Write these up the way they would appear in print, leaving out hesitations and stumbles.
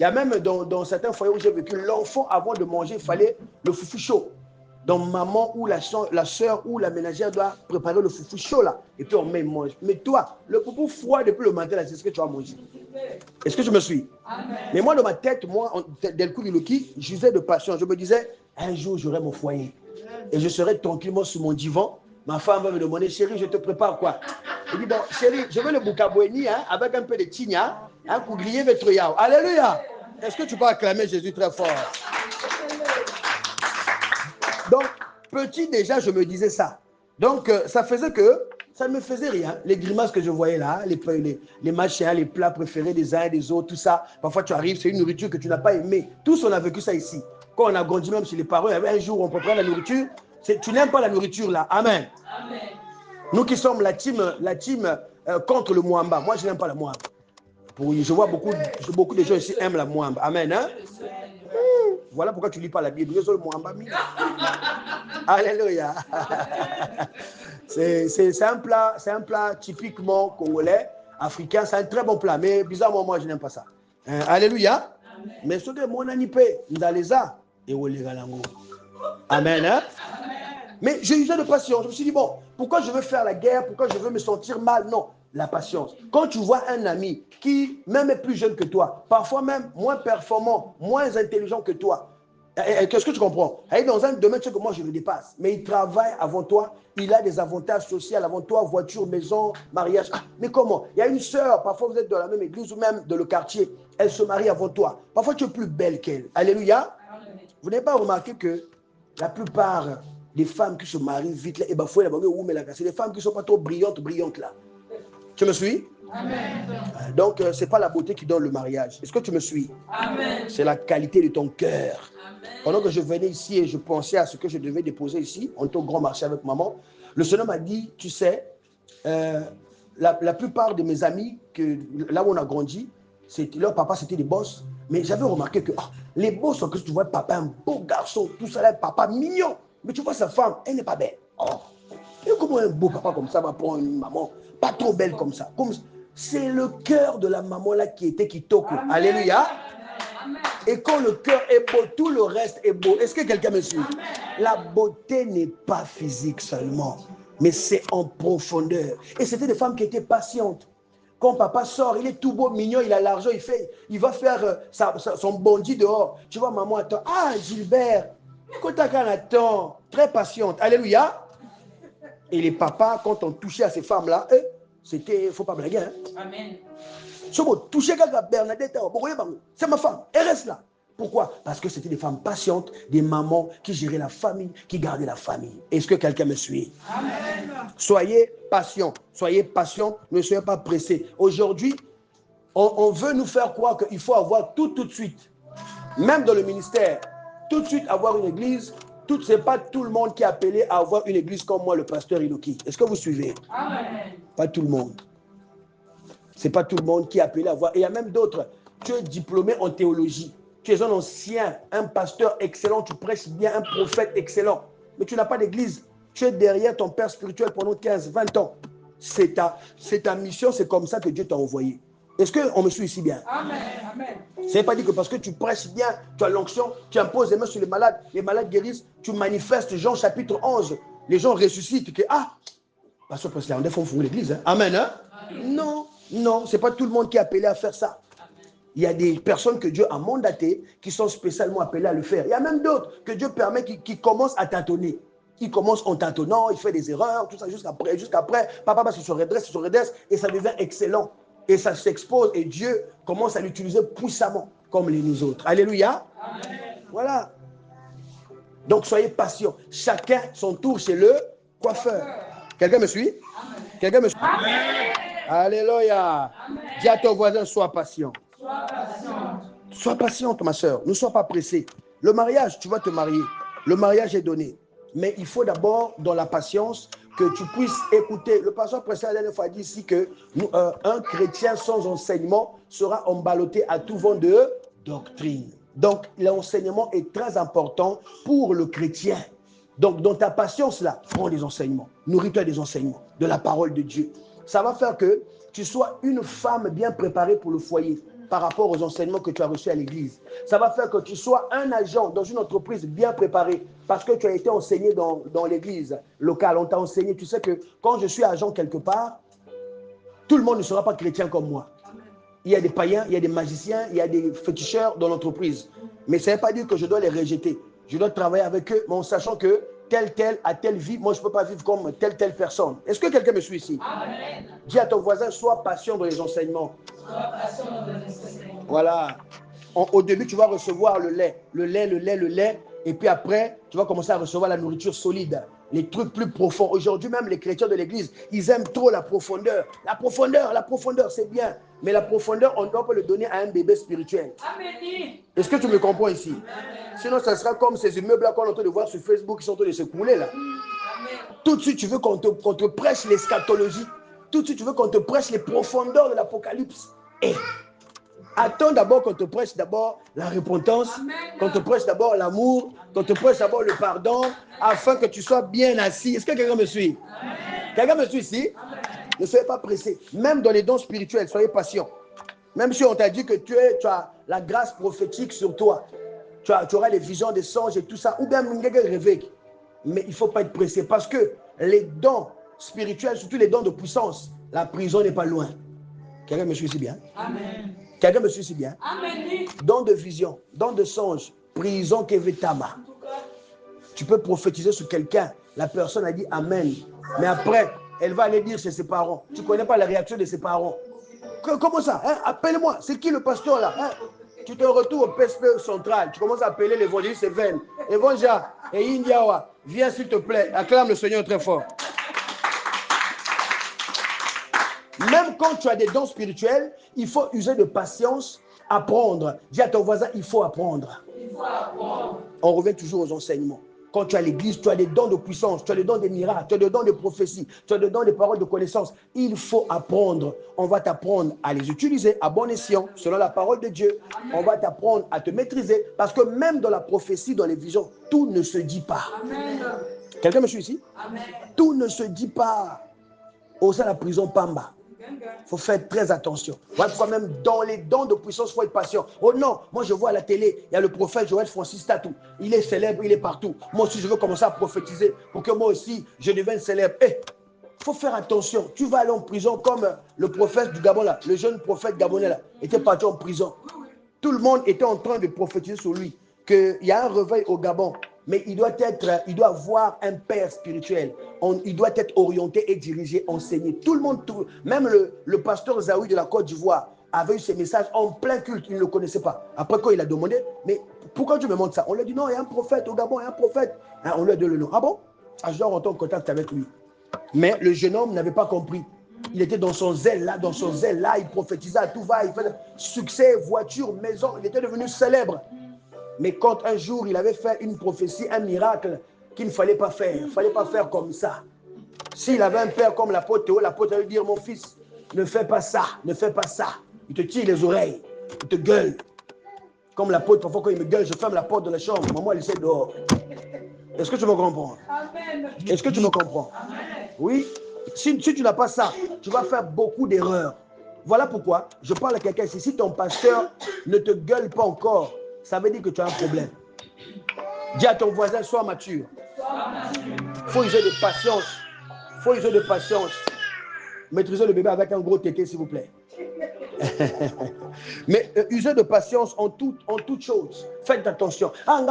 Il y a même dans certains foyers où j'ai vécu, l'enfant, avant de manger, il fallait le foufou chaud. Donc, maman ou la soeur ou la ménagère doit préparer le foufou chaud là. Et puis, on met mange. Mais toi, le foufou froid depuis le matin, là, c'est ce que tu vas manger. Est-ce que je me suis? Amen. Mais moi, dans ma tête, dès le coup du Loki, je faisais de passion. Je me disais, un jour, j'aurai mon foyer. Et je serai tranquillement sur mon divan. Ma femme va me demander, chérie, je te prépare quoi? Je dis, bon, chérie, je veux le boukabouni avec un peu de tigna, un coup grillé vétroyao. Alléluia! Est-ce que tu peux acclamer Jésus très fort? Donc, petit déjà, je me disais ça. Donc, ça faisait que ça ne me faisait rien. Les grimaces que je voyais là, les machins, les plats préférés des uns et des autres, tout ça. Parfois, tu arrives, c'est une nourriture que tu n'as pas aimée. Tous, on a vécu ça ici. Quand on a grandi même chez les parents, il y avait un jour où on peut prendre la nourriture. Tu n'aimes pas la nourriture là. Amen. Amen. Nous qui sommes la team contre le Mwamba. Moi, je n'aime pas la Mwamba. Je vois beaucoup de gens ici aiment la Mwamba. Amen. Hein? Voilà pourquoi tu ne lis pas la Bible. Alléluia. C'est un plat typiquement congolais, africain. C'est un très bon plat. Mais bizarrement, moi, je n'aime pas ça. Alléluia. Amen. Mais ce que mon anipé, ndaleza, et Amen. Hein? Mais j'ai eu de patience. Je me suis dit, bon, pourquoi je veux faire la guerre? Pourquoi je veux me sentir mal? Non, la patience. Quand tu vois un ami qui, même est plus jeune que toi, parfois même moins performant, moins intelligent que toi, qu'est-ce que tu comprends? Il est dans un domaine que moi je le dépasse, mais il travaille avant toi, il a des avantages sociaux avant toi, voiture, maison, mariage. Ah, mais comment? Il y a une sœur, parfois vous êtes dans la même église ou même dans le quartier, elle se marie avant toi. Parfois tu es plus belle qu'elle. Alléluia. Vous n'avez pas remarqué que la plupart des femmes qui se marient vite, là, c'est des femmes qui ne sont pas trop brillantes là. Tu me suis? Amen. Donc, ce n'est pas la beauté qui donne le mariage. Est-ce que tu me suis? Amen. C'est la qualité de ton cœur. Amen. Pendant que je venais ici et je pensais à ce que je devais déposer ici, on était au grand marché avec maman, le Seigneur m'a dit, tu sais, la plupart de mes amis, là où on a grandi, leur papa c'était des boss, mais j'avais remarqué que les boss, que tu vois papa, un beau garçon, tout ça là, papa mignon, mais tu vois sa femme, elle n'est pas belle. Et comment un beau papa comme ça va prendre une maman pas trop belle comme ça? C'est le cœur de la maman là qui toque. Alléluia. Amen. Et quand le cœur est beau, tout le reste est beau. Est-ce que quelqu'un me suit? Amen. La beauté n'est pas physique seulement, mais c'est en profondeur. Et c'était des femmes qui étaient patientes. Quand papa sort, il est tout beau, mignon, il a l'argent, il va faire son bandit dehors. Tu vois, maman attend. Ah, Gilbert, Kotakan attend. Très patiente. Alléluia. Et les papas, quand on touchait à ces femmes-là, c'était, il ne faut pas blaguer. Hein? Amen. Toucher Bernadette, c'est ma femme, elle reste là. Pourquoi? Parce que c'était des femmes patientes, des mamans qui géraient la famille, qui gardaient la famille. Est-ce que quelqu'un me suit? Amen. Soyez patient, ne soyez pas pressés. Aujourd'hui, on veut nous faire croire qu'il faut avoir tout de suite. Même dans le ministère, tout de suite avoir une église. Ce n'est pas tout le monde qui est appelé à avoir une église comme moi, le pasteur Iloki. Est-ce que vous suivez? Amen. Pas tout le monde. Ce n'est pas tout le monde qui est appelé à avoir. Et il y a même d'autres. Tu es diplômé en théologie. Tu es un ancien, un pasteur excellent. Tu prêches bien, un prophète excellent. Mais tu n'as pas d'église. Tu es derrière ton père spirituel pendant 15, 20 ans. C'est ta mission. C'est comme ça que Dieu t'a envoyé. Est-ce qu'on me suit ici bien? Amen. Amen. Ce n'est pas dit que parce que tu prêches bien, tu as l'onction, tu imposes les mains sur les malades guérissent, tu manifestes Jean chapitre 11, les gens ressuscitent, que parce que on défend l'église. Hein? Amen. Hein? Amen. Non, ce n'est pas tout le monde qui est appelé à faire ça. Il y a des personnes que Dieu a mandatées qui sont spécialement appelées à le faire. Il y a même d'autres que Dieu permet qui commencent à tâtonner. Ils commencent en tâtonnant, ils font des erreurs, tout ça, jusqu'après, papa se redresse, et ça devient excellent. Et ça s'expose et Dieu commence à l'utiliser puissamment comme nous autres. Alléluia. Amen. Voilà. Donc soyez patients. Chacun son tour chez le coiffeur. Quelqu'un me suit? Amen. Quelqu'un me suit? Amen. Alléluia. Amen. Dis à ton voisin, sois patient. Sois patiente, ma soeur. Ne sois pas pressé. Le mariage, tu vas te marier. Le mariage est donné. Mais il faut d'abord, dans la patience, que tu puisses écouter. Le pasteur précédent la dernière fois dit ici que un chrétien sans enseignement sera emballotté à tout vent de doctrine. Donc, l'enseignement est très important pour le chrétien. Donc, dans ta patience là, prends des enseignements. Nourris-toi des enseignements, de la parole de Dieu. Ça va faire que tu sois une femme bien préparée pour le foyer. par rapport aux enseignements que tu as reçus à l'église. Ça va faire que tu sois un agent dans une entreprise bien préparée parce que tu as été enseigné dans l'église locale. On t'a enseigné. Tu sais que quand je suis agent quelque part, tout le monde ne sera pas chrétien comme moi. Il y a des païens, il y a des magiciens, il y a des féticheurs dans l'entreprise. Mais ça ne veut pas dire que je dois les rejeter. Je dois travailler avec eux, mais en sachant que tel a telle vie. Moi, je ne peux pas vivre comme telle personne. Est-ce que quelqu'un me suit ici? Amen. Dis à ton voisin, sois patient dans les enseignements. Sois patient dans les enseignements. Voilà. Au début, tu vas recevoir le lait. Et puis après, tu vas commencer à recevoir la nourriture solide. Les trucs plus profonds. Aujourd'hui, même les chrétiens de l'église, ils aiment trop la profondeur. La profondeur, c'est bien. Mais la profondeur, on ne doit pas le donner à un bébé spirituel. Amen. Est-ce que tu me comprends ici? Amen. Sinon, ça sera comme ces immeubles-là qu'on est en train de voir sur Facebook qui sont en train de se couler là. Amen. Tout de suite, tu veux qu'on te prêche l'eschatologie. Tout de suite, tu veux qu'on te prêche les profondeurs de l'Apocalypse. Et attends d'abord qu'on te prêche d'abord la repentance, qu'on te prêche d'abord l'amour, qu'on te prêche d'abord le pardon, afin que tu sois bien assis. Est-ce que quelqu'un me suit? Amen. Quelqu'un me suit ici? Amen. Ne soyez pas pressés. Même dans les dons spirituels, soyez patients. Même si on t'a dit que tu as la grâce prophétique sur toi, tu auras les visions des songes et tout ça, ou bien un réveil. Mais il ne faut pas être pressé parce que les dons spirituels, surtout les dons de puissance, la prison n'est pas loin. Quelqu'un me suit ici bien? Amen. Quelqu'un me suit ici bien? Amen. Don de vision, don de songe, prison kevetama. Tu peux prophétiser sur quelqu'un. La personne a dit Amen. Mais après, elle va aller dire chez ses parents. Tu ne connais pas la réaction de ses parents. Comment ça? Hein? Appelle-moi. C'est qui le pasteur là? Hein? Tu te retrouves au PSP central. Tu commences à appeler l'évangéliste Even. Évangile et Indiawa. Viens s'il te plaît. Acclame le Seigneur très fort. Même quand tu as des dons spirituels, il faut user de patience, apprendre. Dis à ton voisin, il faut apprendre. Il faut apprendre. On revient toujours aux enseignements. Quand tu as l'église, tu as des dons de puissance, tu as des dons des miracles, tu as des dons de prophétie, tu as des dons des paroles de connaissance. Il faut apprendre. On va t'apprendre à les utiliser à bon escient, selon la parole de Dieu. Amen. On va t'apprendre à te maîtriser. Parce que même dans la prophétie, dans les visions, tout ne se dit pas. Amen. Quelqu'un me suit ici? Amen. Tout ne se dit pas. Au sein de la prison Pamba. Il faut faire très attention. Voilà pourquoi même dans les dons de puissance, il faut être patient. Oh non, moi je vois à la télé, il y a le prophète Joël Francis Tatou. Il est célèbre, il est partout. Moi aussi, je veux commencer à prophétiser pour que moi aussi, je devienne célèbre. Il faut faire attention. Tu vas aller en prison comme le prophète du Gabon là, le jeune prophète gabonais là, était parti en prison. Tout le monde était en train de prophétiser sur lui qu'il y a un réveil au Gabon. Mais il doit avoir un père spirituel. Il doit être orienté et dirigé, enseigné. Tout le monde, même le pasteur Zawi de la Côte d'Ivoire avait eu ces messages en plein culte. Il ne le connaissait pas. Après, quand il a demandé, mais pourquoi tu me montres ça? On lui a dit non, il y a un prophète au Gabon, il y a un prophète. Hein, on lui a donné le nom. Ah bon? Je dois rentrer en contact avec lui. Mais le jeune homme n'avait pas compris. Il était dans son zèle là, il prophétisait à tout va, il faisait succès, voiture, maison, il était devenu célèbre. Mais quand un jour, il avait fait une prophétie, un miracle qu'il ne fallait pas faire. Il ne fallait pas faire comme ça. S'il avait un père comme l'apôtre Théo, l'apôtre allait dire, mon fils, ne fais pas ça, ne fais pas ça. Il te tire les oreilles, il te gueule. Comme l'apôtre, parfois quand il me gueule, je ferme la porte de la chambre. Maman, elle essaie dehors. Est-ce que tu me comprends? Est-ce que tu me comprends? Oui. Si tu n'as pas ça, tu vas faire beaucoup d'erreurs. Voilà pourquoi je parle à quelqu'un ici. Si ton pasteur ne te gueule pas encore, ça veut dire que tu as un problème. Dis à ton voisin, sois mature. Il faut user de patience. Il faut user de patience. Maîtrisez le bébé avec un gros tété, s'il vous plaît. Mais usez de patience en toute chose. Faites attention. Ah,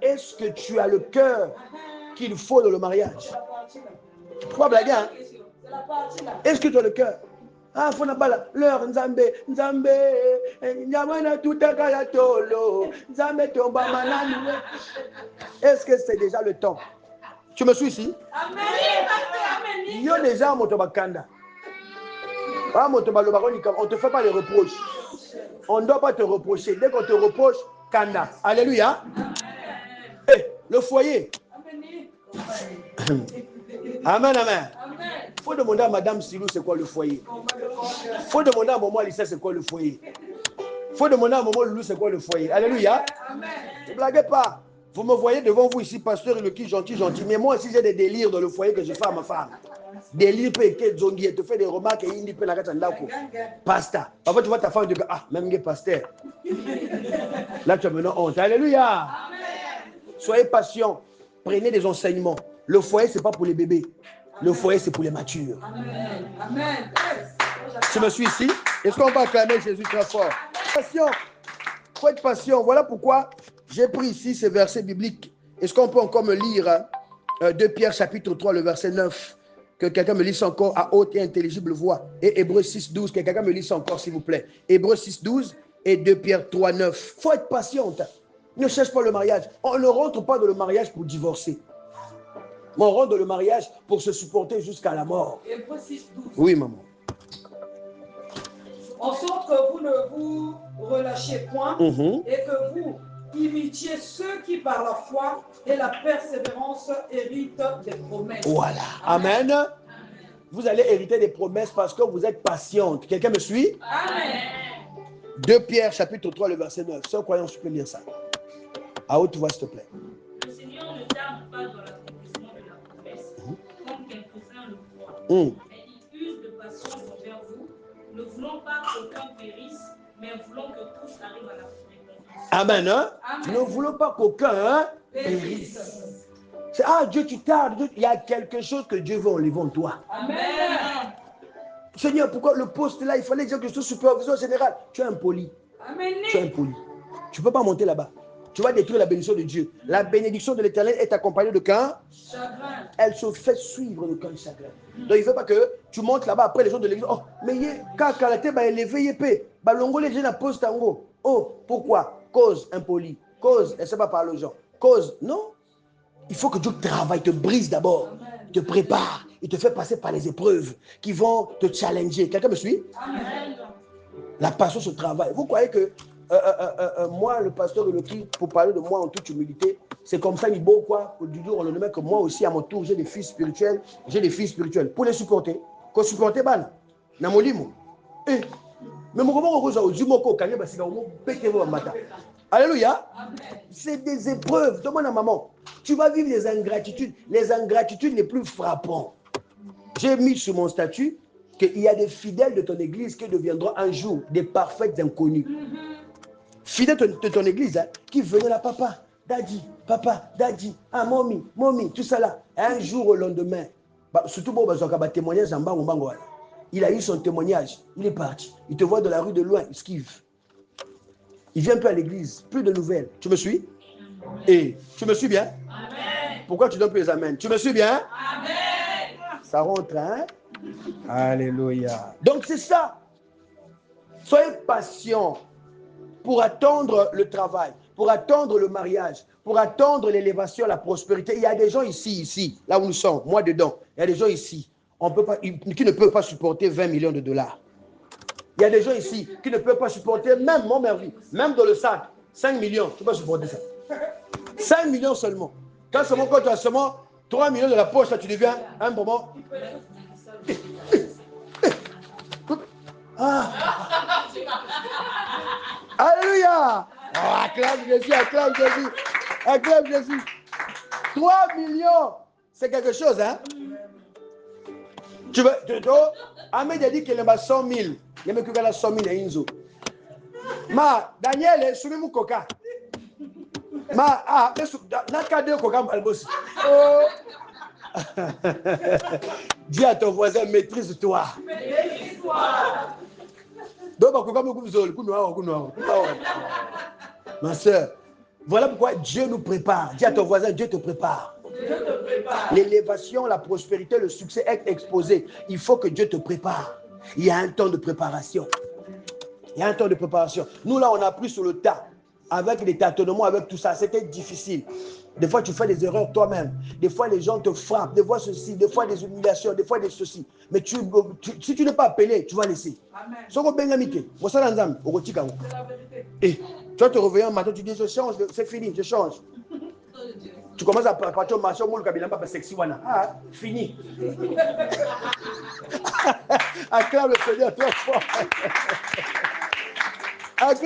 est-ce que tu as le cœur qu'il faut dans le mariage? Pas blaguer, hein? Est-ce que tu as le cœur? Ah, fonabala, leur Nzambe, Nyamana tutakaya tolo, Nzambe tomba manani. Est-ce que c'est déjà le temps? Tu me suis ici? Amen. Il y a déjà motobakanda. Ah, motobalobakoni, on ne te fait pas les reproches. On ne doit pas te reprocher. Dès qu'on te reproche, kanda. Alléluia. Hey, le foyer. Amen, amen. Il faut demander à Madame Silou c'est quoi le foyer. Il faut demander à Maman Lisa c'est quoi le foyer. Il faut demander à Maman Loulou c'est quoi le foyer. Alléluia. Ne blaguez pas. Vous me voyez devant vous ici, pasteur Iloki, gentil. Mais moi aussi j'ai des délires dans le foyer que je fais à ma femme. Des livres que Zongi te fait des remarques et il dit que la carte pasteur. Parfois tu vois ta femme et tu dis ah même que pasteur. Là tu as maintenant honte. Alléluia. Soyez patient. Prenez des enseignements. Le foyer c'est pas pour les bébés. Le foyer c'est pour les matures. Amen. Tu me suis ici? Est-ce qu'on va acclamer Jésus très fort? Patient. Faut être patient. Voilà pourquoi j'ai pris ici ce verset biblique. Est-ce qu'on peut encore me lire 2 Pierre chapitre 3, le verset 9? Que quelqu'un me lise encore à haute et intelligible voix. Et Hébreux 6, 12. Que quelqu'un me lise encore, s'il vous plaît. Hébreux 6, 12 et 2 Pierre 3, 9. Il faut être patiente. Ne cherche pas le mariage. On ne rentre pas dans le mariage pour divorcer. Mais on rentre dans le mariage pour se supporter jusqu'à la mort. Hébreux 6, 12. Oui, maman. En sorte que vous ne vous relâchiez point et que vous imitiez ceux qui par la foi et la persévérance héritent des promesses. Voilà. Amen. Amen. Vous allez hériter des promesses parce que vous êtes patiente. Quelqu'un me suit? Amen. 2 Pierre chapitre 3 le verset 9. Seul croyant, je peux lire ça. À haute voix, s'il te plaît. Le Seigneur ne tarde pas dans l'accomplissement de la promesse, comme quelques-uns le croient. Mais il use de patience envers vous, ne voulant pas qu'aucun périsse, mais voulant que tous arrivent à la repentance. Amen. Hein? Amen. Ne voulons pas qu'aucun périsse. C'est Dieu, tu tardes. Il y a quelque chose que Dieu veut enlever en toi. Amen. Seigneur, pourquoi le poste là, il fallait dire que je suis superviseur général. Tu es impoli. Amen. Tu es impoli. Tu ne peux pas monter là-bas. Tu vas détruire la bénédiction de Dieu. La bénédiction de l'Éternel est accompagnée de chagrin. Elle se fait suivre de quel chagrin. Donc il ne veut pas que tu montes là-bas après les gens de l'église. Oh, mais quand la tête est élevée, les gens posent tango. Oh, pourquoi? Cause impolie. Cause, elle ne sait pas parler aux gens. Cause, non. Il faut que Dieu travaille, te brise d'abord, te prépare, il te fait passer par les épreuves qui vont te challenger. Quelqu'un me suit? Amen. La passion se travaille. Vous croyez que moi, le pasteur Eloki, pour parler de moi en toute humilité, c'est comme ça, Nibo, quoi, du jour au lendemain, que moi aussi, à mon tour, j'ai des fils spirituels, Pour les supporter, qu'on supporte, ban, namolimo. Mais mon comment on dit moko, kanye basika, on pété vos matin. Alléluia. C'est des épreuves. Demande à maman. Tu vas vivre des ingratitudes. Les ingratitudes les plus frappantes. J'ai mis sur mon statut qu'il y a des fidèles de ton église qui deviendront un jour des parfaits inconnus. Fidèles de ton église qui venaient là, papa, daddy, mommy, tout ça là. Un jour au lendemain, surtout pour témoignage en bas, il a eu son témoignage. Il est parti. Il te voit dans la rue de loin, il esquive. Il vient plus à l'église, plus de nouvelles. Tu me suis? Et tu me suis bien? Amen. Pourquoi tu donnes plus les amens? Tu me suis bien? Amen. Ça rentre, hein? Alléluia. Donc c'est ça. Soyez patient pour attendre le travail, pour attendre le mariage, pour attendre l'élévation, la prospérité. Il y a des gens ici, là où nous sommes, moi dedans. Il y a des gens ici qui ne peuvent pas supporter 20 millions de dollars. Il y a des gens ici qui ne peuvent pas supporter, même mon mari, même dans le sac, 5 millions, tu peux pas supporter ça. 5 millions seulement. Quand tu as seulement 3 millions de la poche, là, tu deviens un moment. Alléluia. Acclame Jésus. 3 millions, c'est quelque chose, hein? Tu veux, Ahmed a dit qu'il y a 100 000. Il y a 100 000 à Inzo. Daniel, soumis mon coca. N'a deux coca malbos. Dis à ton voisin, maîtrise-toi. Ma soeur, voilà pourquoi Dieu nous prépare. Dis à ton voisin, Dieu te prépare. L'élévation, la prospérité, le succès est exposé. Il faut que Dieu te prépare. Il y a un temps de préparation. Nous, là, on a pris sur le tas. Avec les tâtonnements, avec tout ça, c'était difficile. Des fois, tu fais des erreurs toi-même. Des fois, les gens te frappent. Des fois, ceci. Des fois, des humiliations. Des fois, des ceci. Mais si tu n'es pas appelé, tu vas laisser. Amen. Et tu vas te réveiller un matin, tu dis, je change. C'est fini, je change. Tu commences à partir au marché, au Kabila, pas sexy, fini. Acclame le Seigneur très fort. Acclame.